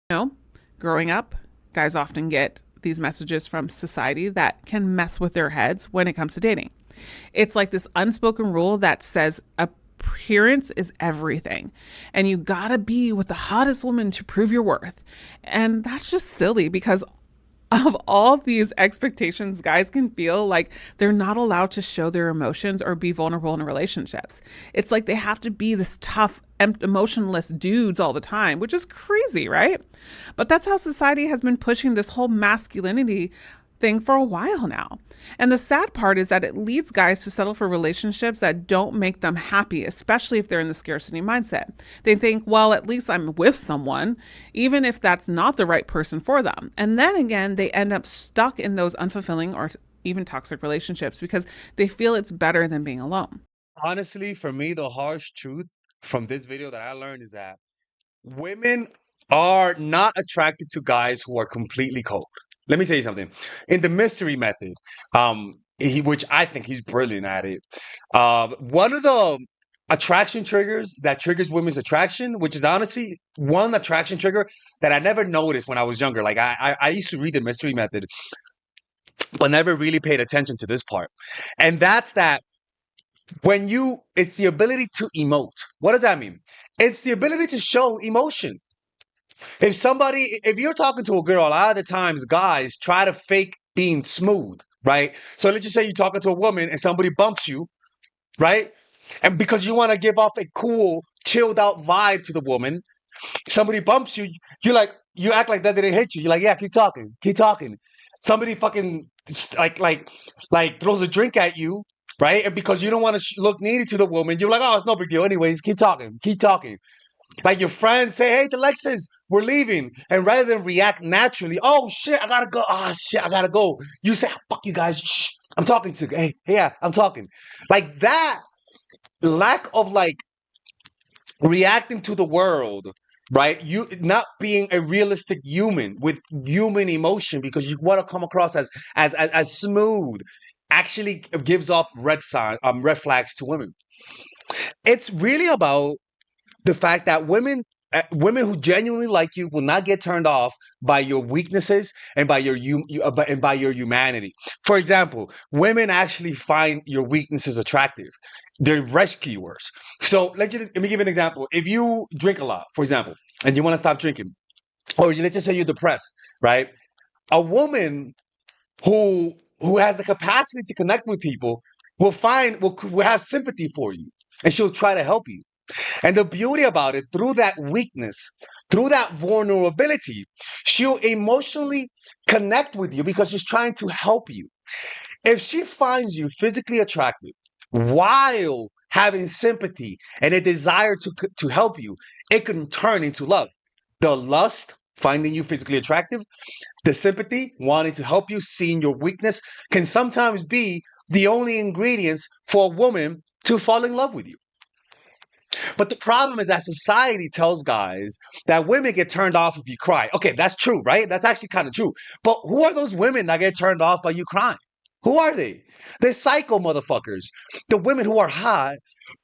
know, growing up, guys often get these messages from society that can mess with their heads when it comes to dating. It's like this unspoken rule that says appearance is everything and you gotta be with the hottest woman to prove your worth. And that's just silly because of all these expectations, guys can feel like they're not allowed to show their emotions or be vulnerable in relationships. It's like they have to be this tough, emotionless dudes all the time, which is crazy, right? But that's how society has been pushing this whole masculinity thing for a while now. And the sad part is that it leads guys to settle for relationships that don't make them happy, especially if they're in the scarcity mindset. They think, well, at least I'm with someone, even if that's not the right person for them. And then again, they end up stuck in those unfulfilling or even toxic relationships because they feel it's better than being alone. Honestly, for me, the harsh truth from this video that I learned is that women are not attracted to guys who are completely cold. Let me tell you something. In the mystery method, which I think he's brilliant at it, one of the attraction triggers that triggers women's attraction, which is honestly one attraction trigger that I never noticed when I was younger. Like I used to read the mystery method, but never really paid attention to this part. And that's that it's the ability to emote. What does that mean? It's the ability to show emotion. If you're talking to a girl, a lot of the times guys try to fake being smooth, right? So let's just say you're talking to a woman and somebody bumps you, right? And because you want to give off a cool, chilled out vibe to the woman, somebody bumps you, you act like that didn't hit you. You're like, yeah, keep talking, keep talking. Somebody fucking like throws a drink at you, right? And because you don't want to look needy to the woman, you're like, oh, it's no big deal. Anyways, keep talking, keep talking. Like your friends say, hey, Alexis, we're leaving. And rather than react naturally, oh shit, I gotta go. Oh shit, I gotta go. You say, fuck you guys. Shh, I'm talking to you. Hey, yeah, I'm talking. Like that lack of like reacting to the world, right? You not being a realistic human with human emotion because you want to come across as smooth actually gives off red flags to women. It's really about the fact that women who genuinely like you will not get turned off by your weaknesses and by your humanity. For example, women actually find your weaknesses attractive. They're rescuers. So let me give you an example. If you drink a lot, for example, and you want to stop drinking, or let's just say you're depressed, right? A woman who has the capacity to connect with people will have sympathy for you, and she'll try to help you. And the beauty about it, through that weakness, through that vulnerability, she'll emotionally connect with you because she's trying to help you. If she finds you physically attractive while having sympathy and a desire to help you, it can turn into love. The lust, finding you physically attractive, the sympathy, wanting to help you, seeing your weakness, can sometimes be the only ingredients for a woman to fall in love with you. But the problem is that society tells guys that women get turned off if you cry. Okay, that's true, right? That's actually kind of true. But who are those women that get turned off by you crying? Who are they? They're psycho motherfuckers. The women who are hot,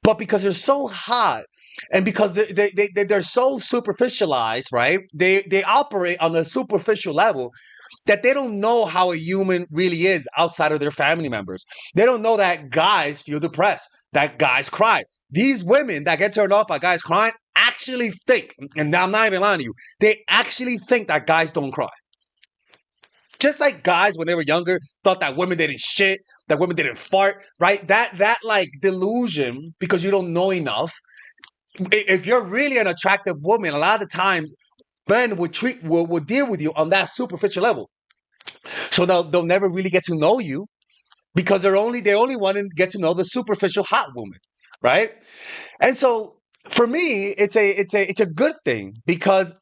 but because they're so hot and because they're so superficialized, right? They operate on a superficial level that they don't know how a human really is outside of their family members. They don't know that guys feel depressed, that guys cry. These women that get turned off by guys crying actually think, and I'm not even lying to you, they actually think that guys don't cry. Just like guys when they were younger thought that women didn't shit, that women didn't fart, right? That like delusion because you don't know enough. If you're really an attractive woman, a lot of the times men will deal with you on that superficial level. So they'll never really get to know you because they only want to get to know the superficial hot woman, right? And so for me, it's a good thing because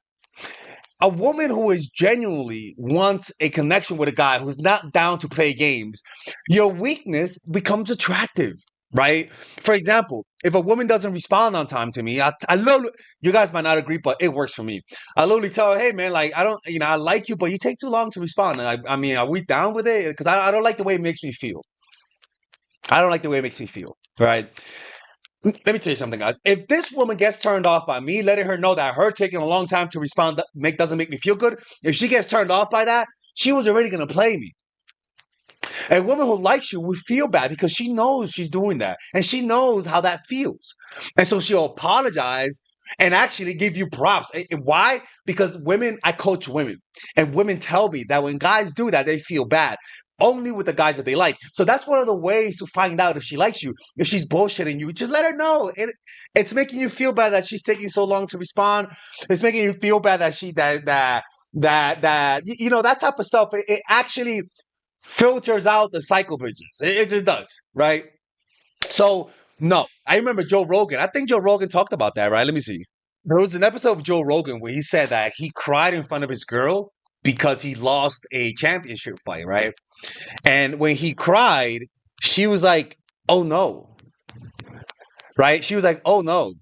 a woman who is genuinely wants a connection with a guy who's not down to play games, your weakness becomes attractive, right? For example, if a woman doesn't respond on time to me, I literally, you guys might not agree, but it works for me. I literally tell her, hey man, like I don't, I like you, but you take too long to respond. And I mean, are we down with it? Because I don't like the way it makes me feel. I don't like the way it makes me feel, right? let me tell you something, guys. If this woman gets turned off by me letting her know that her taking a long time to respond doesn't make me feel good, if she gets turned off by that, she was already going to play me. A woman who likes you will feel bad because she knows she's doing that and she knows how that feels. And so she'll apologize and actually give you props. And why? Because women, I coach women, and women tell me that when guys do that, they feel bad. Only with the guys that they like. So that's one of the ways to find out if she likes you. If she's bullshitting you, just let her know. It's making you feel bad that she's taking so long to respond. It's making you feel bad that that type of stuff. It actually filters out the psycho bitches. It just does, right? So, no. I remember Joe Rogan. I think Joe Rogan talked about that, right? Let me see. There was an episode of Joe Rogan where he said that he cried in front of his girl because he lost a championship fight, right? And when he cried, she was like, oh no. Right? She was like, oh no.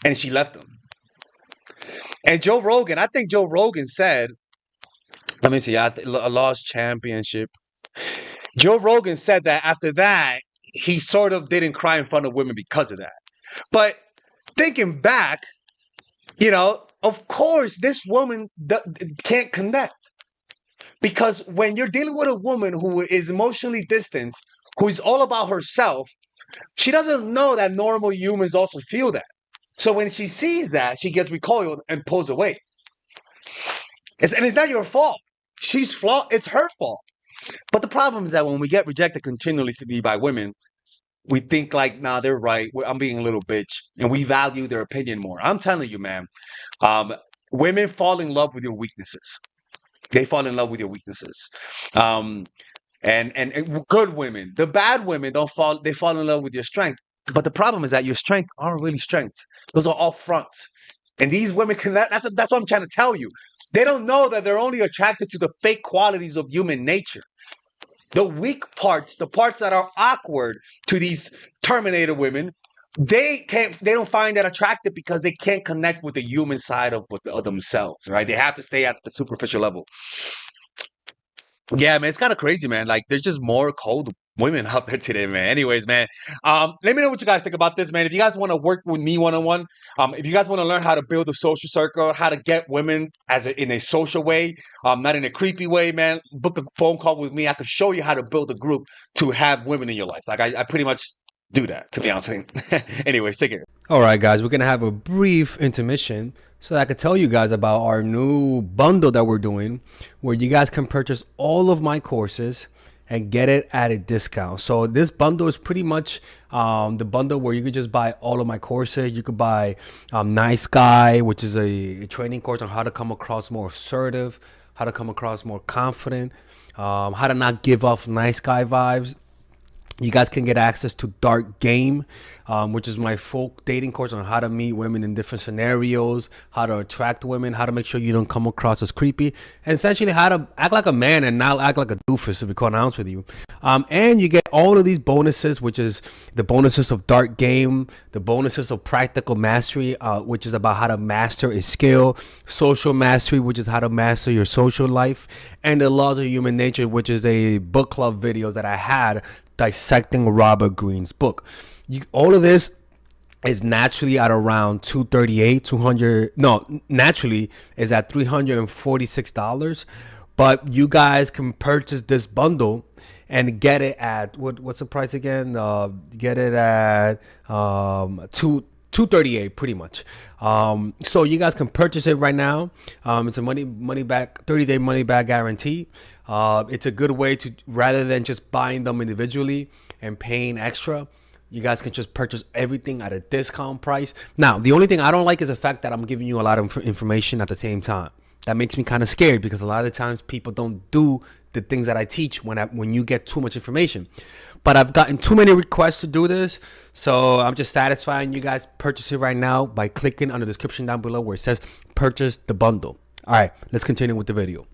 And she left him. And Joe Rogan, I think Joe Rogan said, let me see, I lost championship. Joe Rogan said that after that, he sort of didn't cry in front of women because of that. But thinking back, of course, this woman can't connect. Because when you're dealing with a woman who is emotionally distant, who is all about herself, she doesn't know that normal humans also feel that. So when she sees that, she gets recoiled and pulls away. And it's not your fault. She's flawed. It's her fault. But the problem is that when we get rejected continuously by women, we think like, nah, they're right. I'm being a little bitch. And we value their opinion more. I'm telling you, man, women fall in love with your weaknesses. They fall in love with your weaknesses. And good women, the bad women they fall in love with your strength. But the problem is that your strengths aren't really strengths. Those are all fronts. And these women that's what I'm trying to tell you. They don't know that they're only attracted to the fake qualities of human nature. The weak parts, the parts that are awkward to these Terminator women, they don't find that attractive because they can't connect with the human side of themselves, right? They have to stay at the superficial level. Yeah, man, it's kind of crazy, man. Like, there's just more cold women out there today, man. Anyways, man, let me know what you guys think about this, man. If you guys want to work with me one-on-one, if you guys want to learn how to build a social circle, how to get women in a social way, not in a creepy way, man, book a phone call with me. I can show you how to build a group to have women in your life. Like, I pretty much do that, to be honest with you. Anyways, take care. All right, guys, we're going to have a brief intermission so that I could tell you guys about our new bundle that we're doing where you guys can purchase all of my courses and get it at a discount. So this bundle is pretty much the bundle where you could just buy all of my courses. You could buy Nice Guy, which is a training course on how to come across more assertive, how to come across more confident, how to not give off nice guy vibes. You guys can get access to Dark Game, which is my full dating course on how to meet women in different scenarios, how to attract women, how to make sure you don't come across as creepy, and essentially how to act like a man and not act like a doofus, to be quite honest with you. And you get all of these bonuses, which is the bonuses of Dark Game, the bonuses of Practical Mastery, which is about how to master a skill, Social Mastery, which is how to master your social life, and the Laws of Human Nature, which is a book club video that I had dissecting Robert Greene's book. All of this is naturally at around naturally is at $346, but you guys can purchase this bundle and get it at what's the price again? Get it at $238 pretty much. So you guys can purchase it right now. It's a money back 30-day money back guarantee. It's a good way to, rather than just buying them individually and paying extra, you guys can just purchase everything at a discount price. Now, the only thing I don't like is the fact that I'm giving you a lot of information at the same time. That makes me kind of scared because a lot of times people don't do the things that I teach when you get too much information. But I've gotten too many requests to do this, so I'm just satisfying you guys. Purchase it right now by clicking on the description down below where it says purchase the bundle. All right, let's continue with the video.